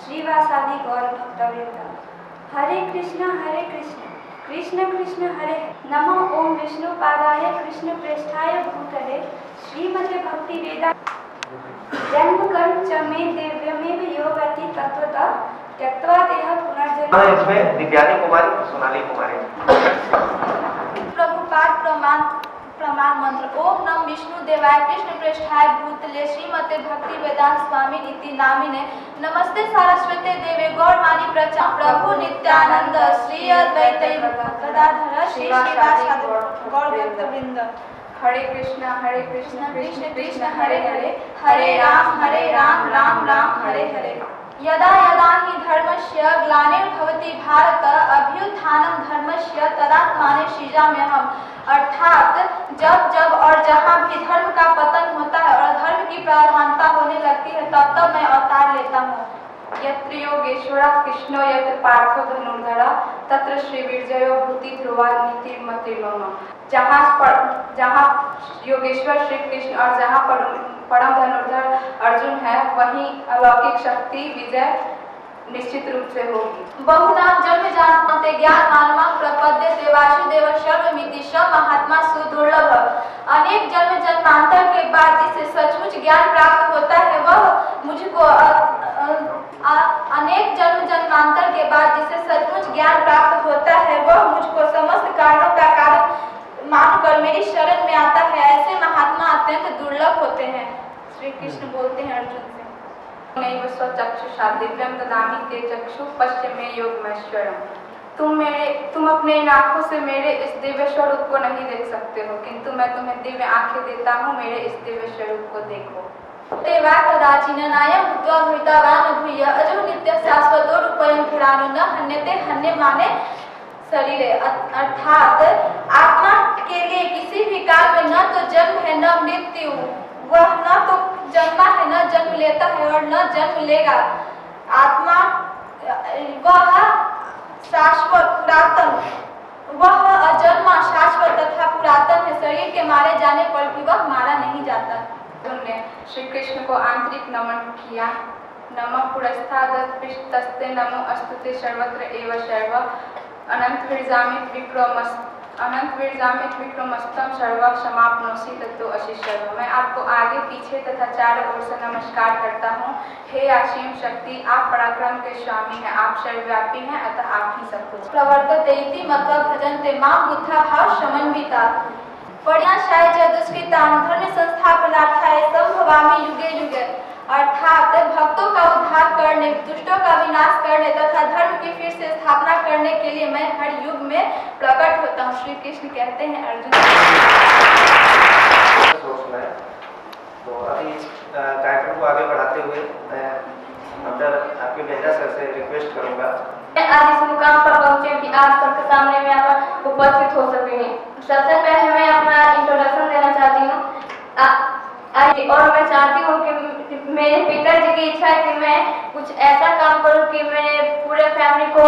श्रीवासादि गौर भक्तवृंद। हरे कृष्ण कृष्ण कृष्ण हरे नमः। ओम विष्णु पादाय कृष्ण प्रेष्ठाय भूतले श्रीमते भक्ति वेदा जन्म कर्म च मे दिव्यमेव योगति तत्वतः त्यक्त्वा देह पुनर्जन्म। इसमें दिव्यानी कुमारी, सोनाली कुमारी। प्रभुपाद प्रमाण मंत्र। ओम नम विष्णु देवाय कृष्ण प्रेष्ठाय भूतले श्रीमते भक्ति वेदांत स्वामी नीति नामिने नमस्ते सारस्वते देवे गौरवाणी प्रचा प्रभु नित्यानंद श्री अद्वैत गदाधर श्री श्रीवासादि गौर भक्तवृंद। हरे कृष्ण कृष्ण कृष्ण हरे हरे हरे राम राम राम हरे हरे। यदा यदा हि धर्मस्य ग्लानिर्भवति भारत अभ्युत्थानं धर्मस्य तदात्माने सृजाम्यहम्। अर्थात जब जब और जहाँ भी धर्म का पतन होता है और धर्म की प्रधानता होने लगती है तब तब मैं अवतार लेता हूँ। यत्र योगेश्वरः कृष्णो यत्र पार्थो धनुर्धरः तत्र श्री विजयो भूति ध्रुवा नीतिर्मते मम। जहाँ योगेश्वर श्री कृष्ण और जहाँ परम धनुर्धर अर्जुन है वहीं अलौकिक शक्ति विजय निश्चित रूप से होगी। बहुनाम जन्म जानते ज्ञान मानमा प्रपद्यते वासुदेव सर्वमिति स महात्मा सुदुर्लभ। अनेक जन्म जन्मांतर के बाद जिसे सचमुच ज्ञान प्राप्त होता है वह मुझको अनेक जन्म जन्मांतर के बाद जिसे सचमुच ज्ञान प्राप्त होता है वह मुझको समस्त कारणों का कारण मानकर मेरी शरण में आता है। ऐसे महात्मा अत्यंत दुर्लभ होते हैं। श्री कृष्ण बोलते हैं अर्जुन से, नैव स्वचक्षुषा दिव्यं ददामि ते चक्षु पश्य मे योगमैश्वरम्। तुम अपने इन आँखों से मेरे इस दिव्य स्वरूप को नहीं देख सकते हो, किंतु मैं तुम्हें दिव्य आंखें देता हूँ, मेरे इस दिव्य स्वरूप को देखो। देवा कदाचिन्नायं भूत्वा भवितवान् भूय अजो नित्य शाश्वतो रूपयं पुराणो न हन्यते हन्य माने शरीरे। अर्थात आत्मा के लिए किसी भी काल में न तो जन्म है न मृत्यु, वह न तो जन्मा है न जन्म लेता है और न जन्म लेगा। आत्मा वह शाश्वत पुरातन, वह अजन्मा शाश्वत तथा पुरातन है। शरीर के मारे जाने पर भी वह मारा नहीं जाता। उन्होंने श्री कृष्ण को आंतरिक नमन किया। नमः पुरस्तादत् पृष्ठस्ते नमो अस्तुते सर्वत्र एव सर्व अनंत वीर्जामित विक्रमस्तम सर्व समाप्नोषि तत्तो असि सर्व। मैं आपको आगे पीछे तथा चारों ओर से नमस्कार करता हूँ। हे असीम शक्ति, आप पराक्रम के स्वामी हैं, आप सर्वव्यापी हैं, अतः आप ही सब कुछ। प्रवर्तते इति मतलब भजन्ते मां बुद्धा भाव समन्विता पर्याशाय च दुष्कृतां धर्म संस्थापनार्थाय संभवामि युगे युगे। अर्थात भक्तों का उद्धार करने, दुष्टों का विनाश करने तथा धर्म की फिर से स्थापना करने के लिए मैं हर युग में प्रकट होता हूँ। श्री कृष्ण कहते हैं अर्जुन। तो अभी कार्यक्रम को आगे बढ़ाते हुए मैं अंदर आपके बेहतर सर से रिक्वेस्ट करूंगा। मैं आज इस मुकाम पर पहुंचे कि आप सबके सामने में आप उपस्थित हो सकेंगे। सबसे पहले मैं अपना इंट्रोडक्शन देना चाहती हूँ और मैं चाहती हूँ कि मेरे पिताजी की इच्छा है कि मैं कुछ ऐसा काम करूँ कि मेरे पूरे फैमिली को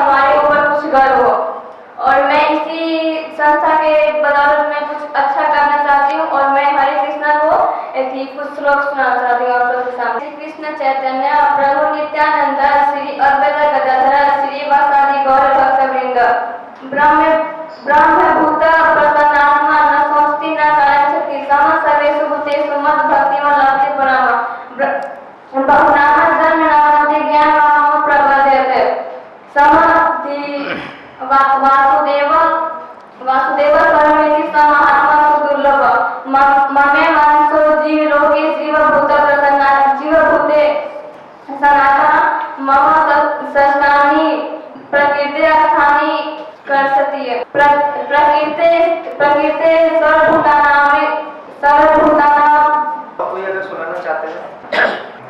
हमारे ऊपर कुछ गर्व हो, और मैं इसी संस्था के बदौलत में कुछ अच्छा करना चाहती हूँ। और मैं हरे कृष्णा को कुछ श्लोक सुनाना चाहती हूँ आप सबके सामने। श्री कृष्ण चैतन्य प्रभु नित्यानंद श्री अद्वैत गदाधर श्री वासादि गौर भक्तवृंद। ब्रह्मभूत प्रसन्नात्मा न संस्ति न कारणशक्ति सम सर्वेषु भूतेषु मद् भक्तिमं लभते पराम। बहुनाम जन्म नामते ज्ञानमामो प्रपद्यते। वासुदेव विद्या स्थानी कर सकती है। प्रकृति सर्वभूतानां। कोई अगर सुनाना चाहते हैं।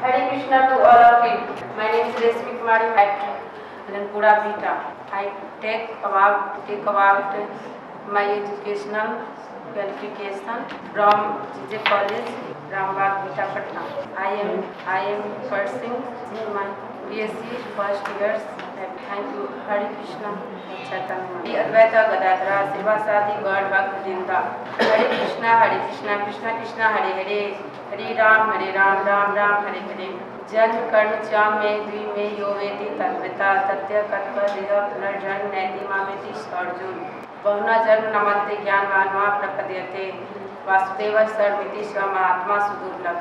Hare Krishna to all of you. My name is Reshmi Kumari Maitri, Ranpura Beta. I take about my educational qualification from JJ College, Rambagh, Visakhapatnam. I am pursuing my BSc first years. Thank you. Hare Krishna. Chaitanya. Advaita Gadadhara Sivasadi God Bhaktinda. Hare Krishna, Krishna Krishna, Hare Hare. Hare Ram, Ram Ram, Hare Hare. जन्म कर्म चाम में द्वि में यो वेति तत्वता तथ्य कत्व देह पुनर्जन्म नैति मामेति अर्जुन। बहुना जन्म नमन्ते ज्ञानवान् मा प्रपद्यते वासुदेव सर्वमिति स्वमात्मा सुदुर्लभ।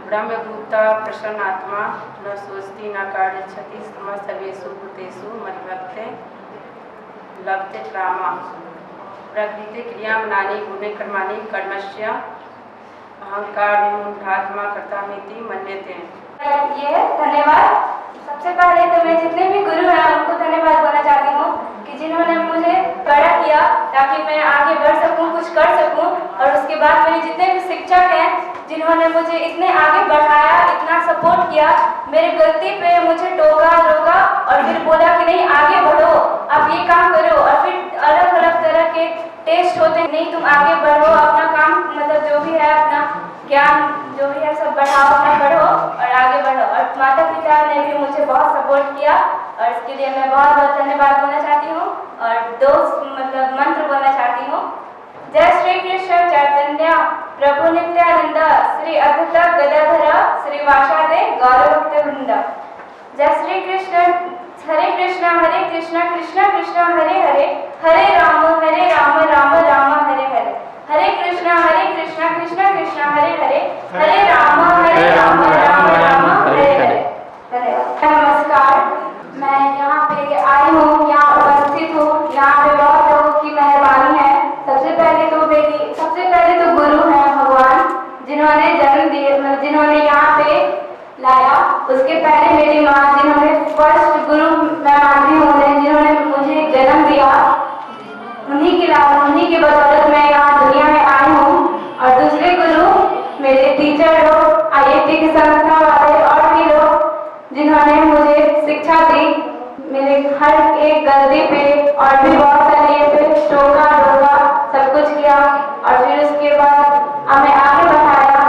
ब्रह्मभूत प्रसन्नात्मा न सोचती न कार्यच्छति समः सर्वेषु भूतेषु मद्भक्ते लभते रामा। प्रकृति क्रियामनानि गुणे कर्माणि कर्मस्य अहंकार विमूढ़ात्मा कर्तामिति मन्यते। ये धन्यवाद। सबसे पहले तो मैं जितने भी गुरु हैं उनको धन्यवाद बोलना चाहती हूँ कि जिन्होंने मुझे बड़ा किया ताकि मैं आगे बढ़ सकूँ, कुछ कर सकूँ। और उसके बाद मेरे जितने भी शिक्षक हैं जिन्होंने मुझे इतने आगे बढ़ाया, इतना सपोर्ट किया, मेरे गलती पे मुझे टोका रोका और फिर बोला कि नहीं आगे बढ़ो, आप ये काम करो। और फिर अलग अलग तरह के टेस्ट होते हैं, नहीं तुम आगे बढ़ो, अपना काम मतलब जो भी है अपना ज्ञान जो भी है सब बढ़ाओ, अपना बढ़ो और आगे बढ़ो। और माता पिता ने भी मुझे बहुत सपोर्ट किया और इसके लिए मैं बहुत बहुत धन्यवाद बोलना चाहती हूँ। और दो मतलब मंत्र बोलना चाहती हूँ। जय श्री कृष्ण चैतन्य प्रभु नित्यानंद श्री अद्वैत गदाधर श्री वासादे गौरभक्त वृंद। जय श्री कृष्ण। हरे कृष्ण कृष्ण कृष्ण हरे हरे, हरे राम राम राम हरे हरे। हरे कृष्ण कृष्ण कृष्ण हरे हरे, हरे राम राम राम हरे हरे। नमस्कार, मैं यहाँ पे आई हूँ, यहाँ उपस्थित हूँ। यहाँ पे बहुत लोगों की मेहरबानी है। सबसे पहले तो गुरु हैं भगवान जिन्होंने जन्म दिए, जिन्होंने यहाँ पे लाया। उसके पहले मेरी माँ जिन्होंने फर्स्ट गुरु मैं मानती हूँ, जिन्होंने मुझे जन्म दिया, उन्हीं की बदौलत मैं यहाँ दुनिया में आई हूँ। और दूसरे गुरु मेरे टीचर लोग, IIT की संस्था वाले और भी लोग जिन्होंने मुझे शिक्षा दी, मेरे हर एक गलती पे और भी बहुत सारे पे टोका डोका सब कुछ किया। और फिर उसके बाद हमें आगे बढ़ाया।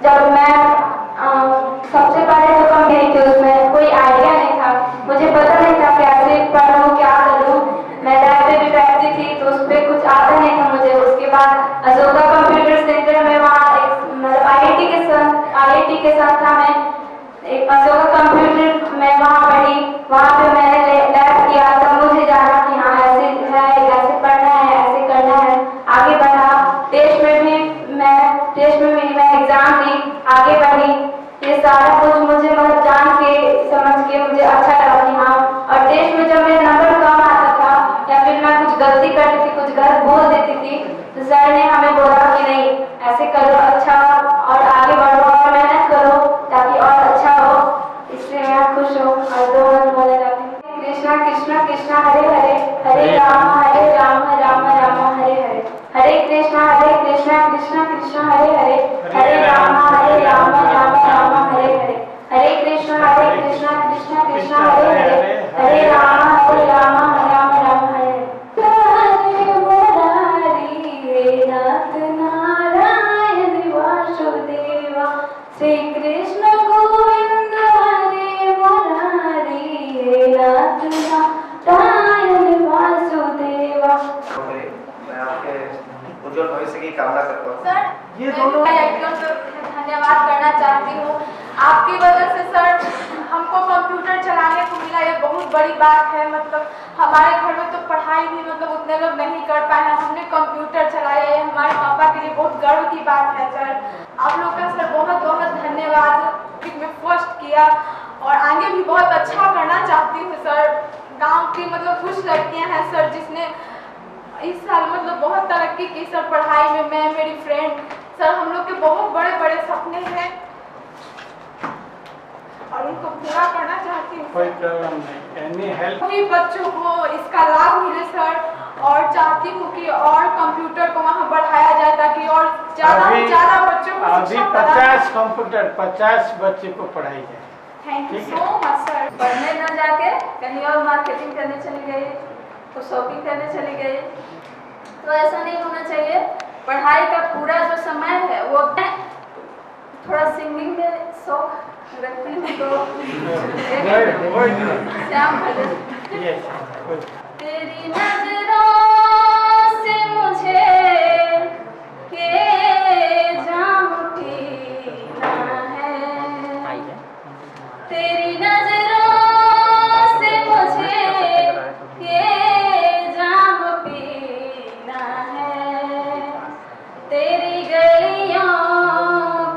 जब मैं सबसे पहले तो कम नहीं थी, उसमें कोई आइडिया नहीं था, मुझे पता नहीं था कैसे पढ़ूँ क्या करूँ। मैं लैब पे भी बैठती थी तो उस पर कुछ आता नहीं था मुझे। उसके बाद अशोका कंप्यूटर सेंटर में वहाँ IIT के संस्था में एक अशोका कंप्यूटर में वहाँ पढ़ी। वहाँ पे मैंने लैब किया, तब मुझे जाना कि हाँ ऐसे है, ऐसे पढ़ना है, ऐसे करना है। आगे बढ़ा, टेस्ट में मैं एग्जाम दी, आगे बढ़ी। ये सारा कुछ मुझे मतलब जान के समझ के मुझे अच्छा लगा कि हाँ। और टेस्ट में जब मेरा नंबर कम आता था या फिर मैं कुछ गलती करती थी, कुछ गलत बोल देती थी, तो सर ने हमें बोला कि नहीं ऐसे करो अच्छा और आगे बढ़ो और मेहनत करो ताकि और अच्छा हो। इसलिए मैं खुश हूँ। और दो मंत्र बोले जाते हैं। कृष्णा कृष्णा कृष्ण हरे हरे, हरे राम राम राम हरे हरे। हरे कृष्णा कृष्ण कृष्ण हरे हरे, हरे राम राम राम हरे हरे। हरे कृष्णा कृष्ण कृष्ण हरे हरे, हरे राम राम राम हरे हरे। नाथ नारायण वासुदेवा श्री कृष्ण गोविंद हरे मुरारी। नाथ नारायण वासुदेवा। मैं आपके उज्जवल भविष्य की कामना करता हूँ। सर, ये दोनों धन्यवाद करना चाहती हूँ। आपकी वजह से सर हमको कंप्यूटर चलाने को मिला, ये बहुत बड़ी बात है। मतलब हमारे घर में तो पढ़ाई भी मतलब उतने लोग नहीं कर पाए हैं, हमने कंप्यूटर चलाया, ये हमारे पापा के लिए बहुत गर्व की बात है। सर आप लोग का सर बहुत बहुत धन्यवाद कि मैं फर्स्ट किया और आगे भी बहुत अच्छा करना चाहती हूँ। सर गाँव की मतलब कुछ लड़कियाँ हैं सर जिसने इस साल मतलब बहुत तरक्की की सर पढ़ाई में। मैं, मेरी फ्रेंड, सर हम लोग के बहुत बड़े बड़े सपने हैं और उनको पूरा करना चाहती हूँ। कोई प्रॉब्लम नहीं, एनी हेल्प। सभी बच्चों को इसका लाभ मिले सर, और चाहती हूँ कि और कंप्यूटर को वहाँ बढ़ाया जाए ताकि और ज़्यादा से ज़्यादा बच्चों को अभी 50 कंप्यूटर 50 बच्चे को पढ़ाई जाए। Thank you so much sir. पढ़ने न जाके कहीं और मार्केटिंग करने चली गई, तो शॉपिंग करने चली गई, तो ऐसा नहीं होना चाहिए। पढ़ाई का पूरा जो समय है वो थोड़ा सिंगिंग में शौक रखती हूँ, तो श्याम भजन। तेरी नजरों से मुझे के जाम पीना है, तेरी नजरों से मुझे के जाम पीना है, तेरी गलियों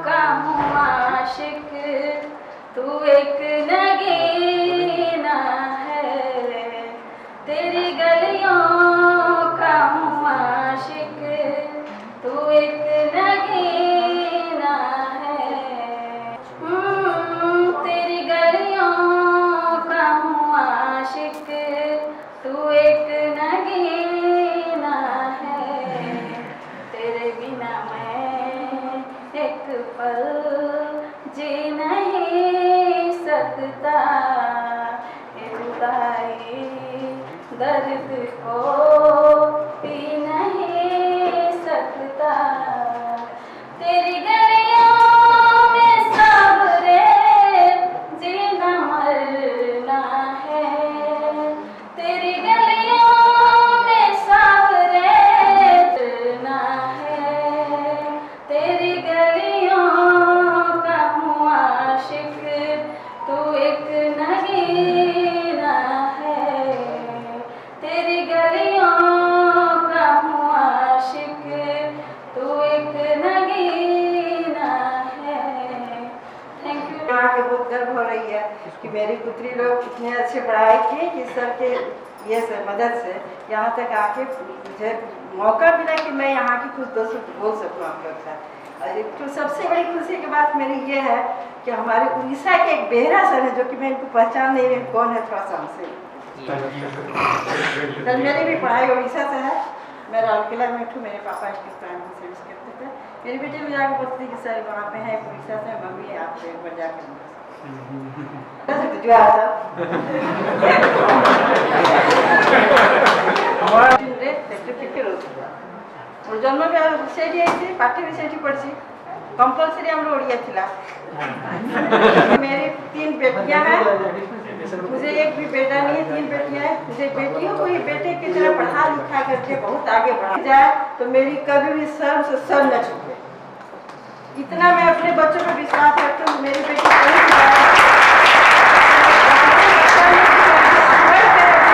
का हूँ आशिक, तू एक नगीना है, तेरी गलियों का हूँ आशिक, तू एक नगीना है। तेरी गलियों का हूँ आशिक, तू एक नगीना है, तेरे बिना मैं एक पल जी नहीं सकता, ये जुदाई दर्द को पी नहीं सकता, तेरी गलियों में सबरे जीना मरना है, तेरी गलियों में सबरे मरना है, तेरी गलियों का हूँ आशिक, तू एक नगीना है, तेरी गलियों का हूँ आशिक, तू एक नगीना है। Thank you. यहाँ के बहुत गर्व हो रही है कि मेरी पुत्री लोग इतने अच्छे पढ़ाई की कि सर के ये से मदद से यहाँ तक आके मुझे मौका मिला कि मैं यहाँ की कुछ दोस्तों बोल सकूँ आप लोग साथ। और एक तो सबसे बड़ी खुशी की बात मेरी ये है कि हमारे उड़ीसा के एक बेहरा सर है, जो कि मैं इनको पहचान नहीं रही कौन है, थोड़ा सा हमसे। सर मेरी भी पढ़ाई उड़ीसा से है, मैं राउरकेला में हूँ, मेरे पापा इसके प्राइमरी सर्विस करते थे। मेरी बेटी भी जाकर बोलती थी कि सर वहाँ पे है उड़ीसा से, मम्मी आप एक बार जाकर जो आता जन्म भी से पाठ भी से पढ़ी कंपलसरी हम ओडिया थिला। मेरी 3 बेटियां हैं, मुझे एक भी बेटा नहीं है, 3 बेटियां हैं। मुझे बेटियों को ही बेटे की तरह पढ़ा लिखा करके बहुत आगे बढ़ा जाए तो मेरी कभी भी सर से सर न छूटे, इतना मैं अपने बच्चों पर विश्वास रखती हूँ। मेरी बेटी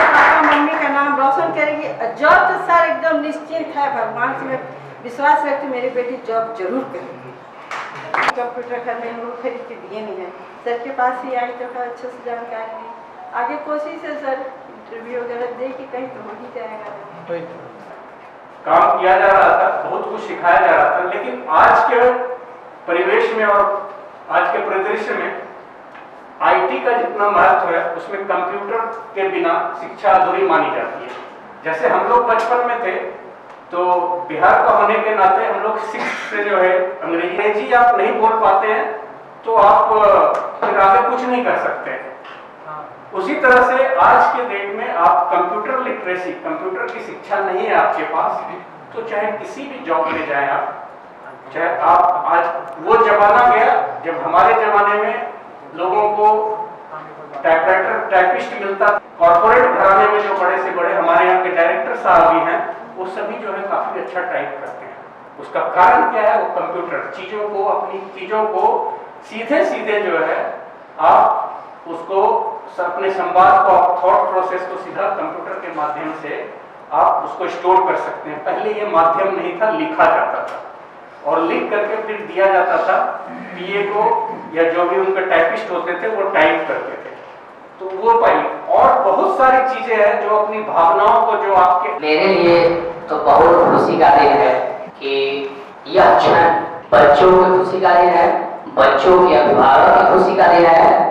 पापा मम्मी का नाम रोशन करेगी। जॉब तो सर एकदम निश्चिंत है, भगवान से मैं विश्वास रखती हूँ मेरी बेटी जॉब जरूर करेगी। कंप्यूटर घर में लोग खरीद के दिए नहीं है, सर के पास ही आई तो अच्छे से जानकारी ली। आगे कोशिश है सर इंटरव्यू वगैरह दे के कहीं तो हो ही जाएगा। काम किया जा रहा था, बहुत कुछ सिखाया जा रहा था, लेकिन आज के परिवेश में और आज के परिदृश्य में आईटी का जितना महत्व है उसमें कंप्यूटर के बिना शिक्षा अधूरी मानी जाती है। जैसे हम लोग बचपन में थे तो बिहार का होने के नाते हम लोग 6th से जो है अंग्रेजी आप नहीं बोल पाते हैं तो आप फिर आगे कुछ नहीं कर सकते। उसी तरह से आज के डेट में आप कंप्यूटर लिटरेसी, कंप्यूटर की शिक्षा नहीं है आपके पास, तो चाहे किसी भी जॉब में जाए आप, चाहे आप आज वो जमाना गया जब हमारे जमाने में लोगों को टाइपराइटर टाइपिस्ट मिलता। कॉर्पोरेट घराने में जो बड़े से बड़े हमारे यहाँ के डायरेक्टर साहब भी हैं वो सभी जो है काफी अच्छा टाइप करते हैं। उसका कारण क्या है? वो कंप्यूटर चीजों को, अपनी चीजों को सीधे सीधे जो है आप उसको अपने संवाद को, थॉट प्रोसेस को सीधा कंप्यूटर के माध्यम से आप उसको स्टोर कर सकते हैं। पहले ये माध्यम नहीं था, लिखा जाता था और लिख करके फिर दिया जाता था पीए को या जो भी उनके टाइपिस्ट होते थे वो टाइप करते थे। तो वो पाई और बहुत सारी चीजें हैं जो अपनी भावनाओं को जो आपके। मेरे लिए तो बहुत खुशी का दिन है कि यह क्षण बच्चों की खुशी का दिन है, बच्चों के अभिभावक की खुशी का दिन है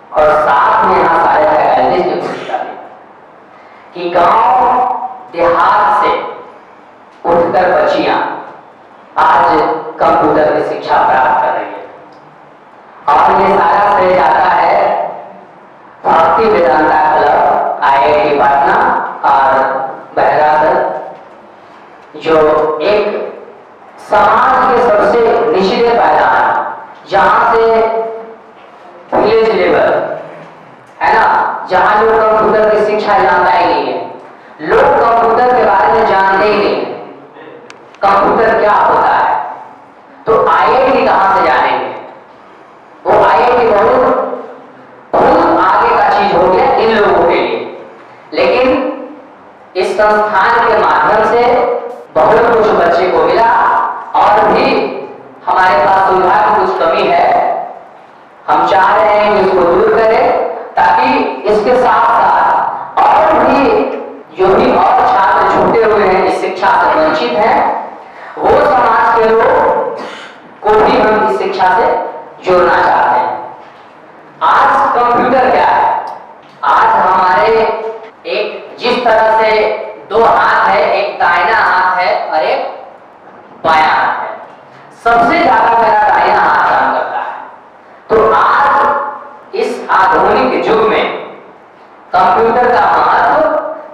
और साथ में यहाँ सारे फैकल्टीज की भूमिका भी कि गांव देहात से उठकर बच्चियां आज कंप्यूटर की शिक्षा प्राप्त कर रही है। और ये सारा श्रेय जाता है भक्ति वेदांता क्लब IIT पटना और बहरा सर, जो एक समाज के सबसे निचले पायदान, जहां से विलेज लेवल है ना, जहां लोग कंप्यूटर की शिक्षा जानता ही नहीं है, लोग कंप्यूटर के बारे में जानते ही नहीं है, कंप्यूटर क्या होता है, तो IIT कहां से जानेंगे? वो IIT बहुत आगे का चीज हो गया इन लोगों के लिए। लेकिन इस संस्थान के माध्यम से बहुत कुछ बच्चे को मिला, और भी हमारे पास सुविधा की कुछ कमी है, हम चाह रहे हैं कि इसको दूर करें, ताकि इसके साथ साथ और भी जो भी और छात्र छूटे हुए हैं, इस शिक्षा से वंचित हैं, वो समाज के लोग को भी हम इस शिक्षा से जोड़ना चाहते हैं। आज कंप्यूटर क्या है? आज हमारे एक जिस तरह से दो हाथ है, एक दाहिना हाथ है और एक बायां हाथ है, सबसे ज्यादा मेरा दाहिना हाथ काम करता है। तो आज इस आधुनिक युग में कंप्यूटर का महत्व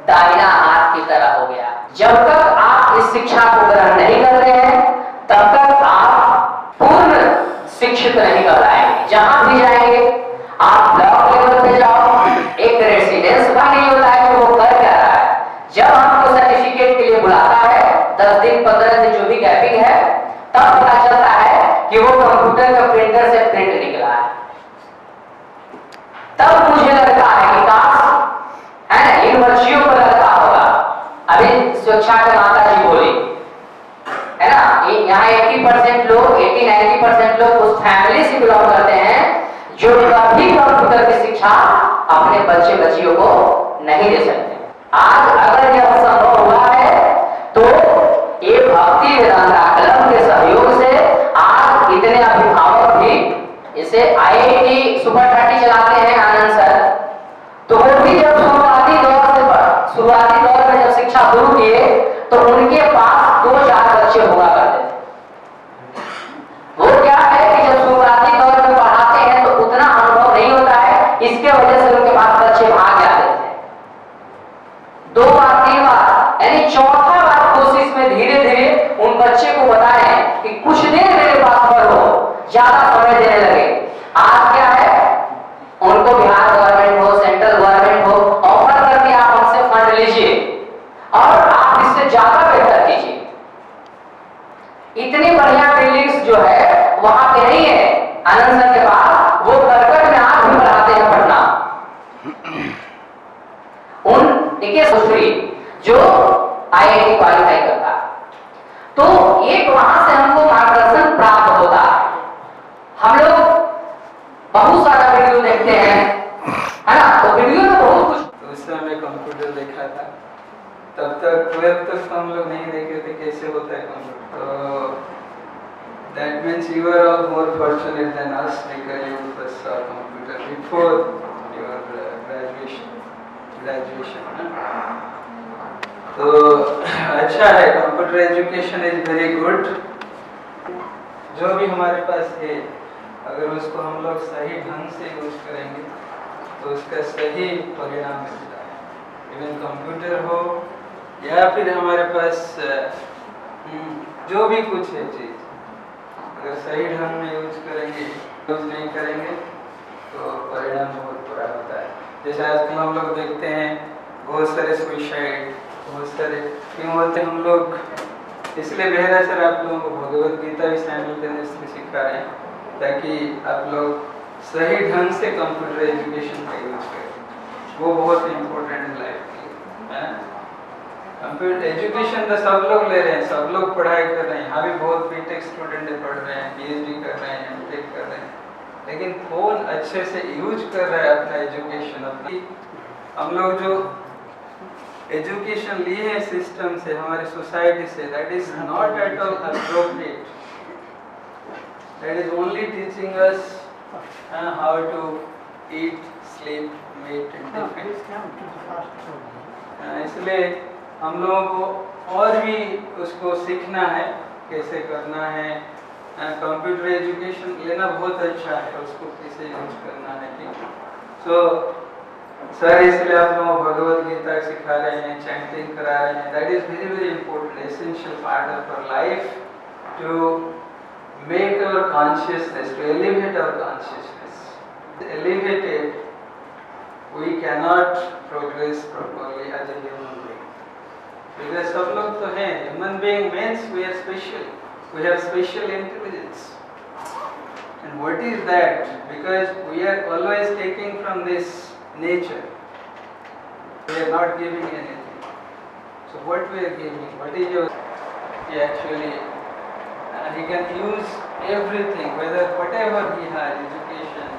दाहिना हाथ की तरह हो गया। जब तक आप इस शिक्षा को ग्रहण नहीं कर रहे हैं, तब तक आप पूर्ण शिक्षित नहीं कर पाएंगे। जहां भी जाएंगे, आप ब्लॉक लेवल पे जाओ, एक रेसिडेंस का नहीं होता है कि वो कर क्या रहा है। जब हमको सर्टिफिकेट के लिए बुलाता है, 10 दिन 15 दिन जो भी गैपिंग है, तब पता चलता है कि वो कंप्यूटर का प्रिंटर से प्रिंट निकला है। तब मुझे लगता है कि काश है ना, इन बच्चियों को लगता होगा, अभी शिक्षा के माता जी बोली है ना, यहाँ 80% लोग 80-90% लोग उस फैमिली से बिलोंग करते हैं जो कभी कंप्यूटर की शिक्षा अपने बच्चे बच्चियों को नहीं दे सकते। आज अगर यह संभव हुआ है, तो ये भक्ति वेदांता क्लब के सहयोग से आज इतने अभिभावक भी, इसे IIT सुपर 30 चलाते हैं आनंद सर, तो वो भी जब शुरुआती दौर में जब शिक्षा शुरू किए, तो उनके पास 2-4 बच्चे हुआ करते थे। वो क्या है कि जब शुरुआती दौर में पढ़ाते हैं तो उतना अनुभव नहीं होता है, इसके वजह से उनके पास बच्चे भाग जाते थे। 2 बार 3 बार, यानी चौथा बार कोशिश में धीरे धीरे उन बच्चे को बताएं कि कुछ देर मेरे पास पढ़ो, ज्यादा समय देने लगे। आज क्या है, उनको बिहार गवर्नमेंट हो, सेंट्रल गवर्नमेंट हो, ऑफर करके आप हमसे फंड लीजिए और आप इससे ज्यादा बेहतर कीजिए। इतनी बढ़िया बिल्डिंग्स जो है वहां पे नहीं है आनंद सर के पास, वो करकट में आज भी पढ़ाते हैं पढ़ना। उन देखिए सुश्री जो IIT क्वालिफाई करता, तो एक वहां से हमको मार्गदर्शन प्राप्त होता है। हम लोग बहुत सारा वीडियो देखते हैं, है ना, तो वीडियो में बहुत कुछ, तो उस समय मैं कंप्यूटर देखा था, तब तक 12th तक हम लोग नहीं देखे थे कैसे होता है कंप्यूटर। तो that means you are all more fortunate than us because you first saw computer before your graduation. तो अच्छा है, computer education is very good. जो भी हमारे पास है, अगर उसको हम लोग सही ढंग से यूज करेंगे तो उसका सही परिणाम मिलता है। इवन कंप्यूटर हो या फिर हमारे पास जो भी कुछ है चीज़, अगर सही ढंग में यूज करेंगे, यूज नहीं करेंगे तो परिणाम बहुत बुरा होता है। जैसे आजकल हम लोग देखते हैं बहुत सारे सुसाइड, बहुत सारे क्यों होते हैं। हम लोग इसलिए बेहरा सर आप लोगों को भगवद गीता भी साइमल्टेनियसली सिखा रहे हैं, ताकि आप लोग सही ढंग से कंप्यूटर एजुकेशन का यूज करें। वो बहुत इम्पोर्टेंट है लाइफ के लिए। कंप्यूटर एजुकेशन तो सब लोग ले रहे हैं, सब लोग पढ़ाई कर रहे हैं। यहाँ भी बहुत बीटेक स्टूडेंट पढ़ रहे हैं, PhD कर रहे हैं, MTech कर रहे हैं, लेकिन कौन अच्छे से यूज कर रहा है अपना एजुकेशन। अपनी हम लोग जो एजुकेशन लिए हैं सिस्टम से, हमारे सोसाइटी से, that is not at all appropriate. That is only teaching us how to eat, sleep, meet and defend. इसलिए हम लोगों को और भी उसको सीखना है कैसे करना है। कंप्यूटर एजुकेशन लेना बहुत अच्छा है, उसको कैसे यूज करना है, ठीक। सो सर इसलिए आप लोगों को भगवद गीता सिखा रहे हैं, चैंटिंग करा रहे हैं। That is very very important, essential part of our life to make our consciousness, to elevate our consciousness. Elevated, we cannot progress properly as a human being. Because सब लोग तो हैं, human being means we are special, we have special intelligence. And what is that? Because we are always taking from this nature, we are not giving anything. So what we are giving? What is your? He actually he can use everything, whatever he has, education,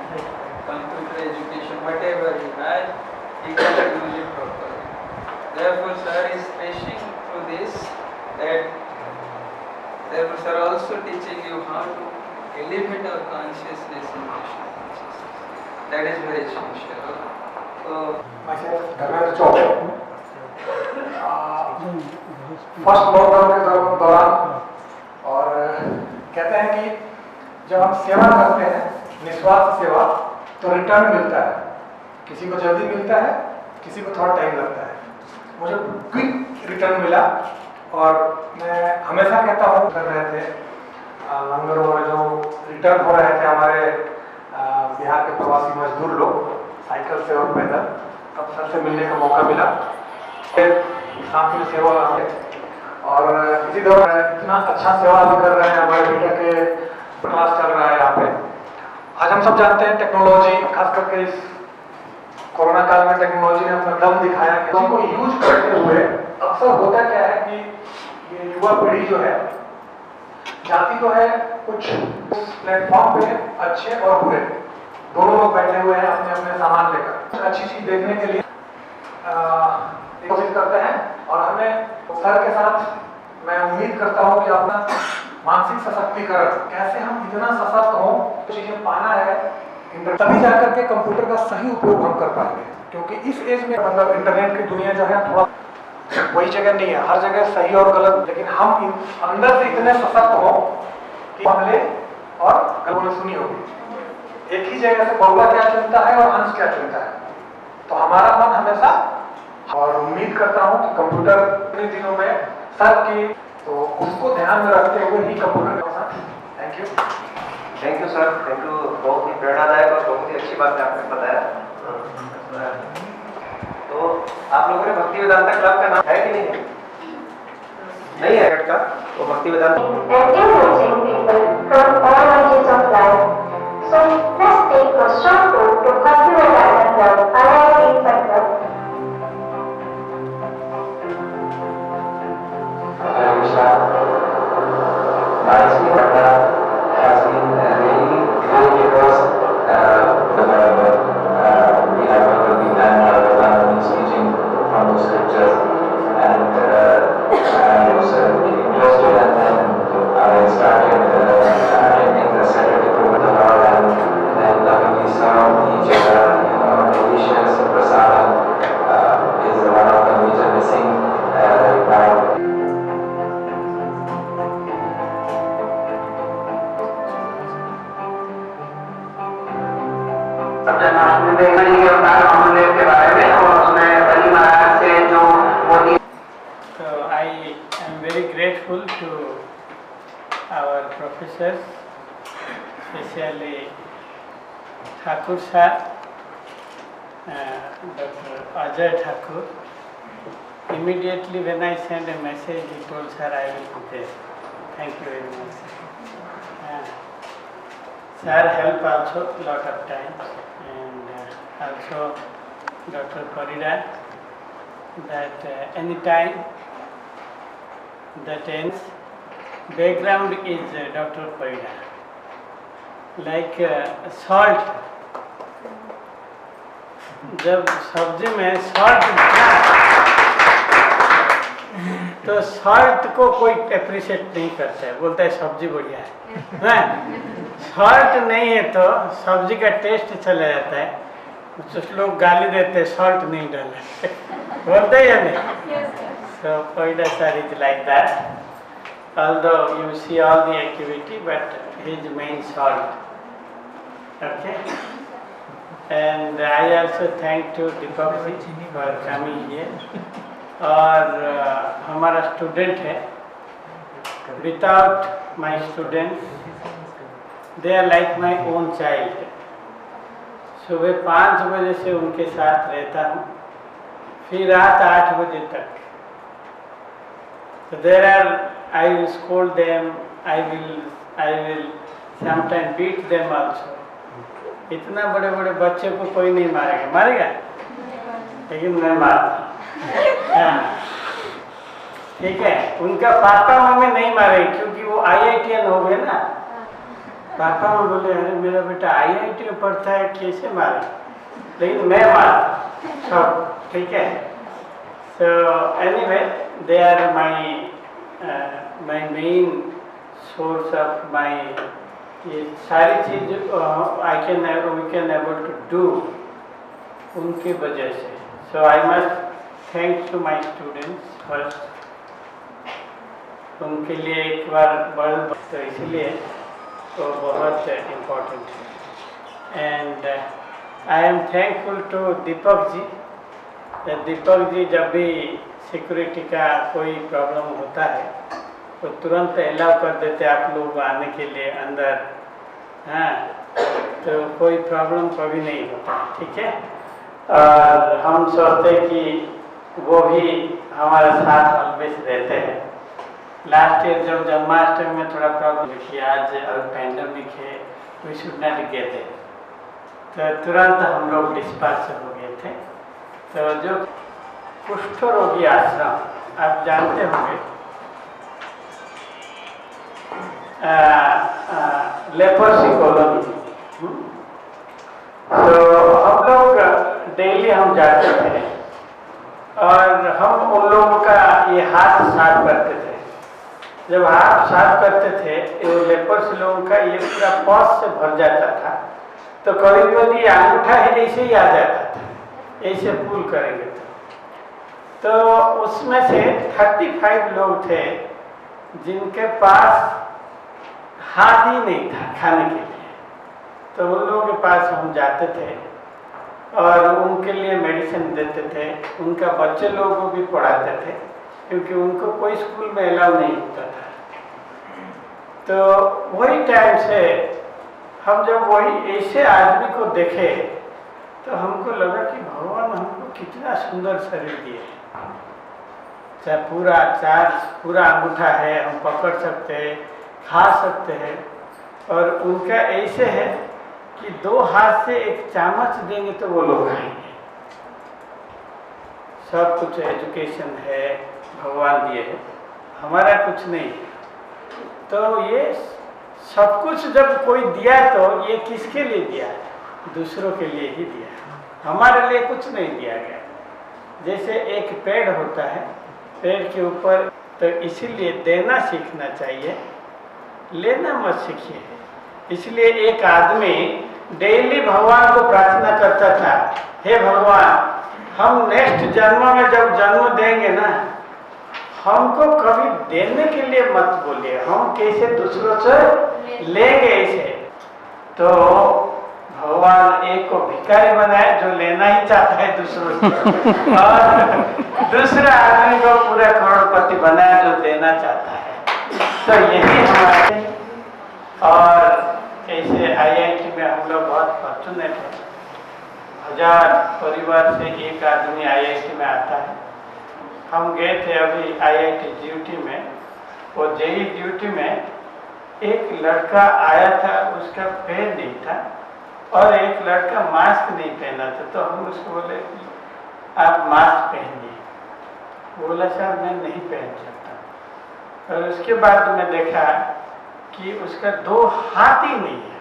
computer education, whatever he has, he can use it properly. Therefore, sir is stressing to this that therefore sir also teaching you how to elevate our consciousness in Krishna consciousness. That is very essential. So, myself, Dharmendra Chowk. First lockdown के दौरान और कहते हैं कि जब हम सेवा करते हैं निस्वार्थ सेवा तो रिटर्न मिलता है, किसी को जल्दी मिलता है, किसी को थोड़ा टाइम लगता है। मुझे क्विक रिटर्न मिला और मैं हमेशा कहता हूँ कर रहे थे लंगरों में जो रिटर्न हो रहे थे हमारे बिहार के प्रवासी मजदूर लोग साइकिल से और पैदल, तब सर से मिलने का मौका मिला, फिर साथ में सेवा और इसी दौरान इतना अच्छा सेवा भी कर रहे हैं। हमारे बेटा के क्लास चल रहा है यहाँ पे। आज हम सब जानते हैं टेक्नोलॉजी, खास करके इस कोरोना काल में टेक्नोलॉजी ने अपना दम दिखाया कि उनको यूज करते हुए अक्सर होता क्या है कि ये युवा पीढ़ी जो है जाती तो है कुछ प्लेटफॉर्म पे अच्छे और बुरे दोनों लोग बैठे हुए हैं अपने अपने सामान लेकर, अच्छी चीज देखने के लिए कोशिश करते हैं। और हमें सर के साथ मैं उम्मीद करता हूँ कि अपना मानसिक सशक्तिकरण कैसे हम इतना सशक्त हों, चीजें पाना है, तभी जाकर के कंप्यूटर का सही उपयोग हम कर पाएंगे। क्योंकि इस एज में मतलब इंटरनेट की दुनिया जो है थोड़ा वही जगह नहीं है, हर जगह सही और गलत, लेकिन हम अंदर से इतने सशक्त हों कि हमले और गलत ने सुनी होगी एक ही जगह से बगुला क्या चुनता है और हंस क्या चुनता है, तो हमारा मन हमेशा, और उम्मीद करता हूँ कि कंप्यूटर इन दिनों में सर की तो उसको ध्यान में रखते हुए ही कंप्यूटर के साथ। Thank you sir, thank you. बहुत ही प्रेरणादायक और बहुत ही अच्छी बात आपने बताया। तो आप लोगों ने भक्ति वेदांता क्लब का नाम है कि नहीं? नहीं है का, तो भक्ति Vedanta professors, especially Thakur sir, Dr. Ajay Thakur. Immediately when I sent a message, he told sir I will prepare. Thank you very much. Sir helped also lot of times, and also Dr. Parida, that anytime that ends, background is Dr. Parida. Like salt, जब सब्जी में salt तो salt को कोई appreciate नहीं करता है, बोलता है सब्जी बढ़िया है। सॉल्ट नहीं है तो सब्जी का टेस्ट चला जाता है। कुछ लोग गाली देते सॉल्ट नहीं डाला बोलते या नहीं? So Koidasar is like that. Although you see all the activity, but his main salt. Okay. And I also thank to Deepak ji for coming here. और हमारा स्टूडेंट है. Without my students, they are like my own child. सुबह 5 बजे से उनके साथ रहता हूँ, फिर रात 8 बजे तक. So there are, I will scold them, I will sometimes beat them also. इतना बड़े बड़े बच्चे को कोई नहीं मारेगा, मारेगा? लेकिन मैं मारता. हाँ, ठीक है. उनका पापा मम्मी नहीं मारेंगे क्योंकि वो IITian हो गए ना. पापा में बोले अरे मेरा बेटा IIT में पढ़ता है कैसे मारे, लेकिन मैं मारता सब. ठीक है. So anyway, they are my main source of my ये सारी चीज we can able to do उनकी वजह से. So I must thank to my students first. उनके लिए एक बार बड़ा तो इसलिए तो बहुत इम्पोर्टेंट है. And I am thankful to Deepak ji. Deepak ji जब भी सिक्योरिटी का कोई प्रॉब्लम होता है तो तुरंत अलाउ कर देते आप लोग आने के लिए अंदर. हाँ, तो कोई प्रॉब्लम कभी नहीं होता. ठीक है. और हम सोचते कि वो भी हमारे साथ ऑलवेज रहते हैं. लास्ट ईयर जब जन्माष्टमी में थोड़ा प्रॉब्लम देखिए, आज पैंडेमिक है, we should not get it, तो तुरंत हम लोग डिस्पर्स हो गए थे. तो जो कुष्ठ रोगी आश्रम आप जानते होंगे, लेपर्सी कॉलोनी. तो हम लोग डेली हम जाते थे और हम उन लोगों का ये हाथ साफ करते थे. जब हाथ साफ करते थे वो लेपर्स लोगों का ये पूरा पॉस से भर जाता था. तो कभी कभी अंगूठा ही ऐसे ही आ जाता था, ऐसे पुल करेंगे तो उसमें से 35 लोग थे जिनके पास हाथ ही नहीं था खाने के लिए. तो उन लोगों के पास हम जाते थे और उनके लिए मेडिसिन देते थे. उनका बच्चे लोगों को भी पढ़ाते थे क्योंकि उनको कोई स्कूल में अलाउ नहीं होता था. तो वही टाइम से हम जब वही ऐसे आदमी को देखे तो हमको लगा कि भगवान हमको कितना सुंदर शरीर दिए. चाहे पूरा अंगूठा है, हम पकड़ सकते हैं, खा सकते हैं. और उनका ऐसे है कि 2 हाथ से एक चम्मच देंगे तो वो लोग खाएंगे. सब कुछ एजुकेशन है, भगवान दिए है, हमारा कुछ नहीं. तो ये सब कुछ जब कोई दिया तो ये किसके लिए दिया? दूसरों के लिए ही दिया, हमारे लिए कुछ नहीं दिया गया. जैसे एक पेड़ होता है, पेड़ के ऊपर, तो इसीलिए देना सीखना चाहिए, लेना मत सीखिए. इसलिए एक आदमी डेली भगवान को प्रार्थना करता था, हे भगवान हम नेक्स्ट जन्म में जब जन्म देंगे ना, हमको कभी देने के लिए मत बोलिए, हम कैसे दूसरों से लेंगे ऐसे. तो भगवान एक को भिखारी बनाए जो लेना ही चाहता है दूसरों से, और दूसरे आदमी को पूरा करोड़पति बनाया जो देना चाहता है. तो यही हमारे. और ऐसे IIT में हम लोग बहुत फॉर्चुनेट हैं. 1000 परिवार से एक आदमी IIT में आता है. हम गए थे अभी IIT ड्यूटी में, वो JEE ड्यूटी में एक लड़का आया था, उसका पैर नहीं था और एक लड़का मास्क नहीं पहना था. तो हम उसको बोले आप मास्क पहनिए. बोला सर मैं नहीं पहन सकता. और उसके बाद मैं देखा कि उसका 2 हाथ ही नहीं है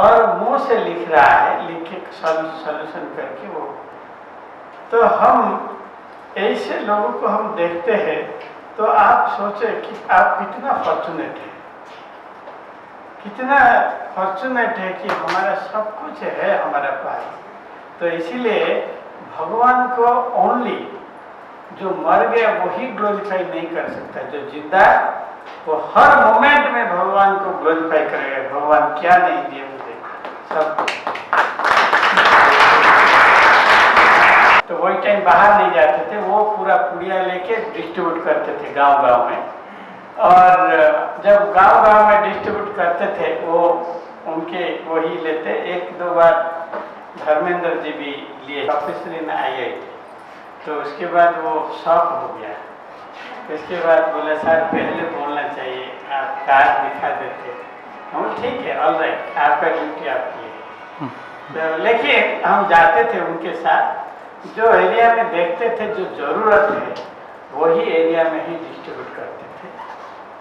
और मुंह से लिख रहा है, लिख के सॉल्यूशन करके वो. तो हम ऐसे लोगों को हम देखते हैं तो आप सोचे कि आप कितना फॉर्चुनेट है, कितना फॉर्चुनेट है कि हमारा सब कुछ है हमारे पास। तो इसीलिए भगवान को ओनली जो मर गया वही ग्लोरीफाई नहीं कर सकता, जो जिंदा है वो हर मोमेंट में भगवान को ग्लोरीफाई करेगा। भगवान क्या नहीं दिए मुझे सब कुछ। तो वही टाइम बाहर नहीं जाते थे, वो पूरा पुड़िया लेके डिस्ट्रीब्यूट करते थे गांव-गांव में। और जब गांव-गांव में डिस्ट्रीब्यूट करते थे वो उनके वही लेते। एक दो बार धर्मेंद्र जी भी लिए ऑफिसर इन IIT, तो उसके बाद वो शॉक हो गया। इसके बाद बोला सर पहले बोलना चाहिए, आप कार्ड दिखा देते। हम ठीक है, ऑल राइट, आपका ड्यूटी आपकी है। तो लेकिन हम जाते थे उनके साथ, जो एरिया में देखते थे जो ज़रूरत है वही एरिया में ही डिस्ट्रीब्यूट करते थे।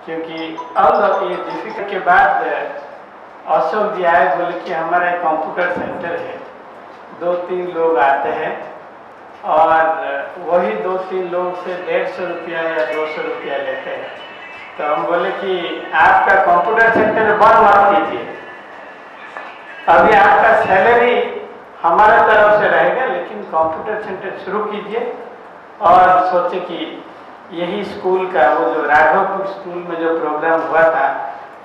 क्योंकि अब ये डिफिकल्ट के बाद अशोक जी आए, बोले कि हमारा एक कंप्यूटर सेंटर है, 2-3 लोग आते हैं और वही 2-3 लोग से 150 रुपया या 200 रुपया लेते हैं। तो हम बोले कि आपका कंप्यूटर सेंटर बंद मत कीजिए, अभी आपका सैलरी हमारा तरफ से रहेगा, लेकिन कंप्यूटर सेंटर शुरू कीजिए। और सोचे कि यही स्कूल का वो जो राघवपुर स्कूल में जो प्रोग्राम हुआ था,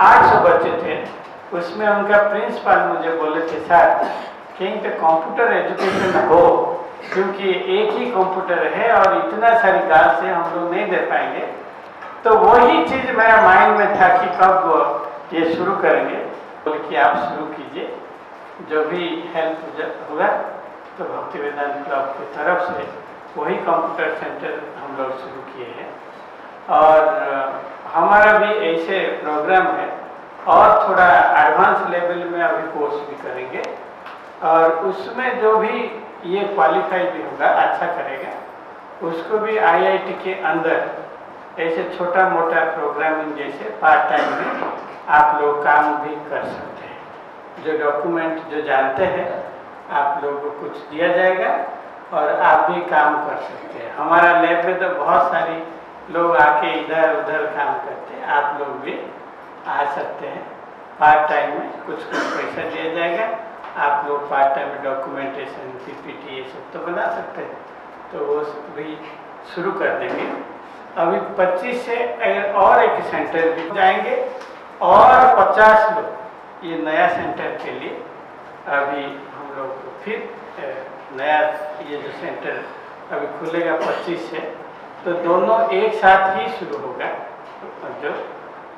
800 बच्चे थे, उसमें उनका प्रिंसिपल मुझे बोले थे सर कहीं पे कंप्यूटर एजुकेशन हो, क्योंकि एक ही कंप्यूटर है और इतना सारी गाल से हम लोग नहीं दे पाएंगे। तो वही चीज़ मेरा माइंड में था कि कब ये शुरू करेंगे। बोले कि आप शुरू कीजिए, जो भी हेल्प होगा। तो भक्ति वेदांत क्लब की तरफ से वही कंप्यूटर सेंटर हम लोग शुरू किए हैं। और हमारा भी ऐसे प्रोग्राम है और थोड़ा एडवांस लेवल में अभी कोर्स भी करेंगे। और उसमें जो भी ये क्वालिफाई भी होगा, अच्छा करेगा, उसको भी IIT के अंदर ऐसे छोटा मोटा प्रोग्रामिंग जैसे पार्ट टाइम में आप लोग काम भी कर सकते हैं। जो डॉक्यूमेंट जो जानते हैं आप लोगों को कुछ दिया जाएगा और आप भी काम कर सकते हैं। हमारा लैब में तो बहुत सारी लोग आके इधर उधर काम करते हैं, आप लोग भी आ सकते हैं। पार्ट टाइम में कुछ पैसा दिया जाएगा, आप लोग पार्ट टाइम में डॉक्यूमेंटेशन PPT ये सब तो बना सकते हैं, तो वो भी शुरू कर देंगे। अभी 25 से और एक सेंटर भी जाएंगे और 50 लोग ये नया सेंटर के लिए अभी हम लोग फिर नया ये जो सेंटर अभी खुलेगा 25 से, तो दोनों एक साथ ही शुरू होगा। जो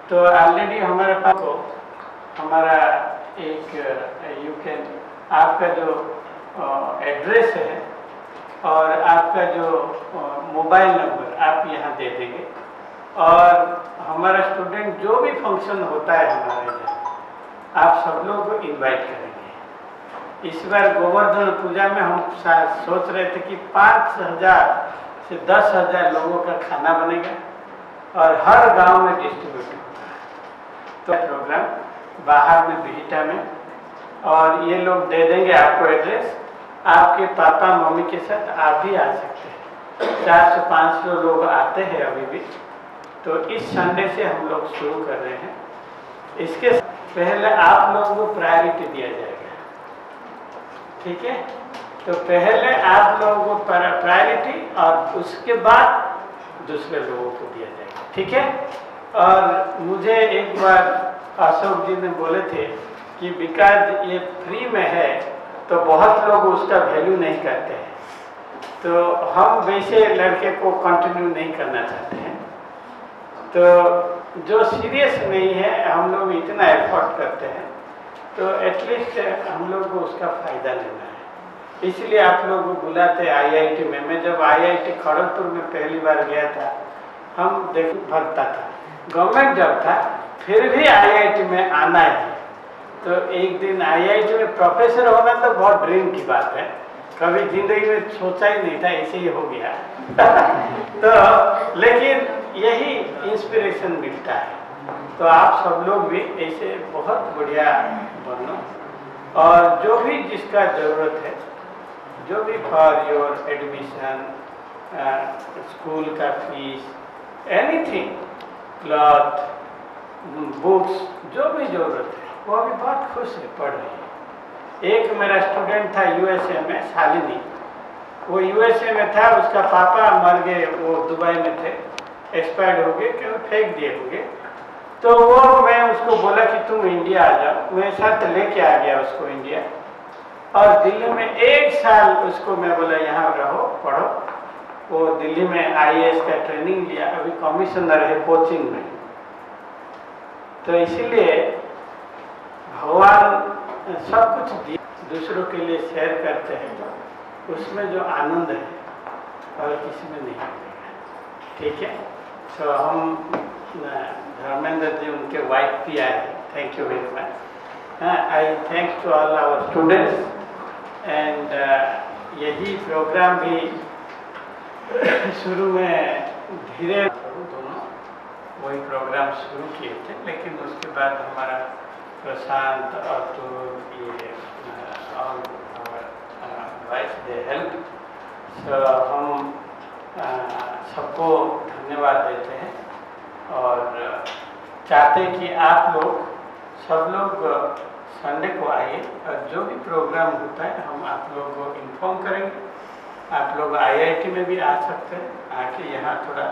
तो ऑलरेडी हमारे पास को हमारा एक यू कैन आपका जो एड्रेस है और आपका जो मोबाइल नंबर आप यहाँ दे देंगे। और हमारा स्टूडेंट जो भी फंक्शन होता है हमारे यहाँ, आप सब लोग को इनवाइट करेंगे। इस बार गोवर्धन पूजा में हम सोच रहे थे कि 5000 से 10,000 लोगों का खाना बनेगा और हर गांव में डिस्ट्रीब्यूट होगा। तो प्रोग्राम बाहर में बिहिटा में, और ये लोग दे देंगे आपको एड्रेस। आपके पापा मम्मी के साथ आप भी आ सकते हैं। 400-500 लोग आते हैं अभी भी। तो इस संडे से हम लोग शुरू कर रहे हैं। इसके पहले आप लोगों को प्रायोरिटी दिया जाएगा, ठीक है? तो पहले आप लोगों को प्रायोरिटी और उसके बाद दूसरे लोगों को दिया जाएगा, ठीक है? और मुझे एक बार अशोक जी ने बोले थे कि बिकॉज ये फ्री में है तो बहुत लोग उसका वैल्यू नहीं करते हैं, तो हम वैसे लड़के को कंटिन्यू नहीं करना चाहते हैं। तो जो सीरियस नहीं है, हम लोग इतना एफर्ट करते हैं, तो एटलीस्ट हम लोग को उसका फ़ायदा लेना है। इसलिए आप लोग को बुलाते हैं IIT में। मैं जब IIT खड़गपुर में पहली बार गया था, हम देख भरता था, गवर्नमेंट जॉब था, फिर भी IIT में आना है। तो एक दिन IIT में प्रोफेसर होना तो बहुत ड्रीम की बात है, कभी जिंदगी में सोचा ही नहीं था, ऐसे ही हो गया। तो लेकिन यही इंस्पिरेशन मिलता है। तो आप सब लोग भी ऐसे बहुत बढ़िया बनो, और जो भी जिसका ज़रूरत है, जो भी फॉर योर एडमिशन, स्कूल का फीस, एनीथिंग, क्लॉथ, बुक्स, जो भी ज़रूरत है वो अभी बहुत खुश है, पढ़ रही है। एक मेरा स्टूडेंट था यूएसए में, शालिनी, वो यूएसए में था, उसका पापा मर गए, वो दुबई में थे, एक्सपायर्ड हो गए, क्यों फेंक दिए होंगे। तो वो मैं उसको बोला कि तुम इंडिया आ जाओ, मेरे साथ लेके आ गया उसको इंडिया, और दिल्ली में 1 साल उसको मैं बोला यहाँ रहो, पढ़ो। वो दिल्ली में आईएएस का ट्रेनिंग लिया, अभी कमिश्नर है कोचिंग में। तो इसीलिए भगवान सब कुछ दिए, दूसरों के लिए शेयर करते हैं तो उसमें जो आनंद है और किसी में नहीं मिलेगा। ठीक है, तो हम धर्मेंद्र जी, उनके वाइफ भी आए, thank you very much. I thanks to all our students and यही प्रोग्राम भी शुरू में धीरे दोनों वही प्रोग्राम शुरू किए थे, लेकिन उसके बाद हमारा प्रशांत और तो ये और वाइफ दे हेल्प, तो हम सबको धन्यवाद देते हैं और चाहते हैं कि आप लोग सब लोग संडे को आइए और जो भी प्रोग्राम होता है हम आप लोगों को इन्फॉर्म करेंगे। आप लोग आईआईटी में भी आ सकते हैं, आके यहाँ थोड़ा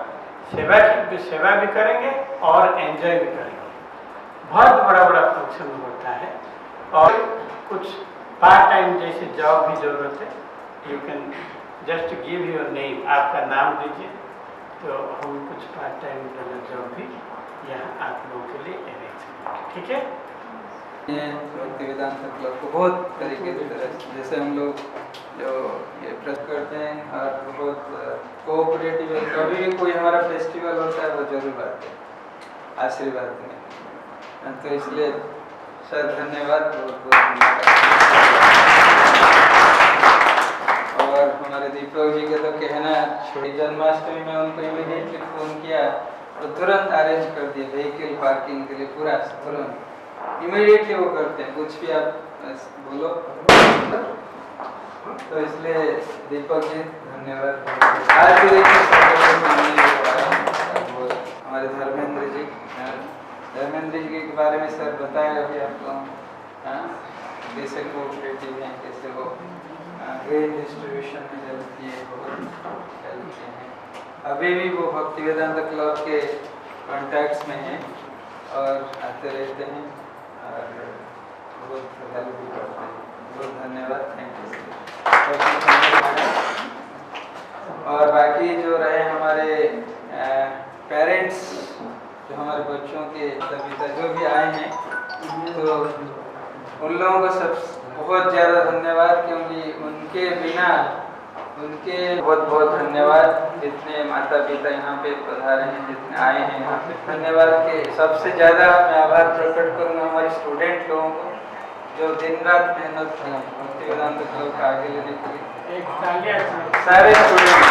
सेवा भी करेंगे और एंजॉय भी करेंगे। बहुत बड़ा फंक्शन होता है और कुछ पार्ट टाइम जैसे जॉब भी जरूरत है, you can just give your name, आपका नाम दीजिए, तो हम कुछ पार्ट टाइम जॉब भी यहाँ आप लोगों के लिए अरेंज करेंगे। ठीक है, ये भक्ति वेदांत क्लब को बहुत तरीके की तरह जैसे हम लोग जो ये प्रेस करते हैं और बहुत कोऑपरेटिव है, कभी भी कोई हमारा फेस्टिवल होता है वो जरूर आते हैं आशीर्वाद देने, तो इसलिए सर धन्यवाद, बहुत बहुत धन्यवाद। और हमारे दीपक जी का तो कहना, छोटी जन्माष्टमी में उनको इमीडिएटली फ़ोन किया तो तुरंत अरेंज कर दिया व्हीकल पार्किंग के लिए, पूरा तुरंत इमीडिएटली वो करते हैं, कुछ भी आप बोलो। तो इसलिए दीपक जी धन्यवाद। आज भी हमारे धर्मेंद्र जी के बारे में सर बताया अभी आपको, कैसे कोऑपरेटिव हैं, कैसे वो ग्रेन डिस्ट्रीब्यूशन में हेल्प किए, बहुत हेल्प किए हैं। अभी भी वो भक्ति वेदांत क्लब के कॉन्टैक्ट्स में हैं और आते रहते हैं और बहुत हेल्प भी करते हैं। बहुत धन्यवाद, थैंक यू। और बाकी जो रहे हमारे पेरेंट्स, जो हमारे बच्चों के पिता जो भी आए हैं, तो उन लोगों को सब बहुत ज़्यादा धन्यवाद, क्योंकि उनके बिना उनके बहुत बहुत धन्यवाद। जितने माता पिता यहाँ पे पधारे हैं, जितने आए हैं यहाँ पे, धन्यवाद के सबसे ज़्यादा मैं आभार प्रकट करूँगा हमारे स्टूडेंट लोगों को जो दिन रात मेहनत की भक्ति वेदांत क्लब को आगे लेने के लिए। सारे स्टूडेंट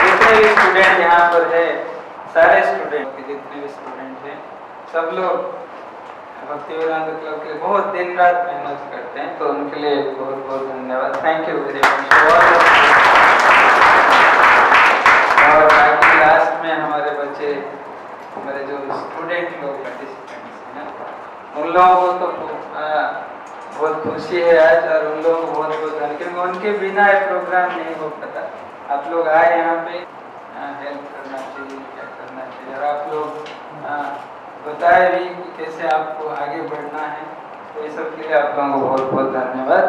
जितने भी स्टूडेंट यहाँ पर है, सारे स्टूडेंट जितने भी स्टूडेंट हैं, सब लोग भक्ति वेदांत क्लब के लिए बहुत दिन रात मेहनत करते हैं, तो उनके लिए बहुत बहुत धन्यवाद, थैंक यू वेरी मच। और बाकी लास्ट में हमारे बच्चे, हमारे जो स्टूडेंट लोग पार्टिसिपेंट्स हैं, उन लोगों को तो बहुत खुशी है आज, और उन लोगों को बहुत बहुत धन्यवाद, क्योंकि उनके बिना ये प्रोग्राम नहीं हो पाता। आप लोग आए यहाँ पे, हेल्प करना चाहिए, क्या करना चाहिए, और आप लोग बताए भी कि कैसे आपको आगे बढ़ना है, तो ये सब के लिए आप लोगों को बहुत बहुत धन्यवाद।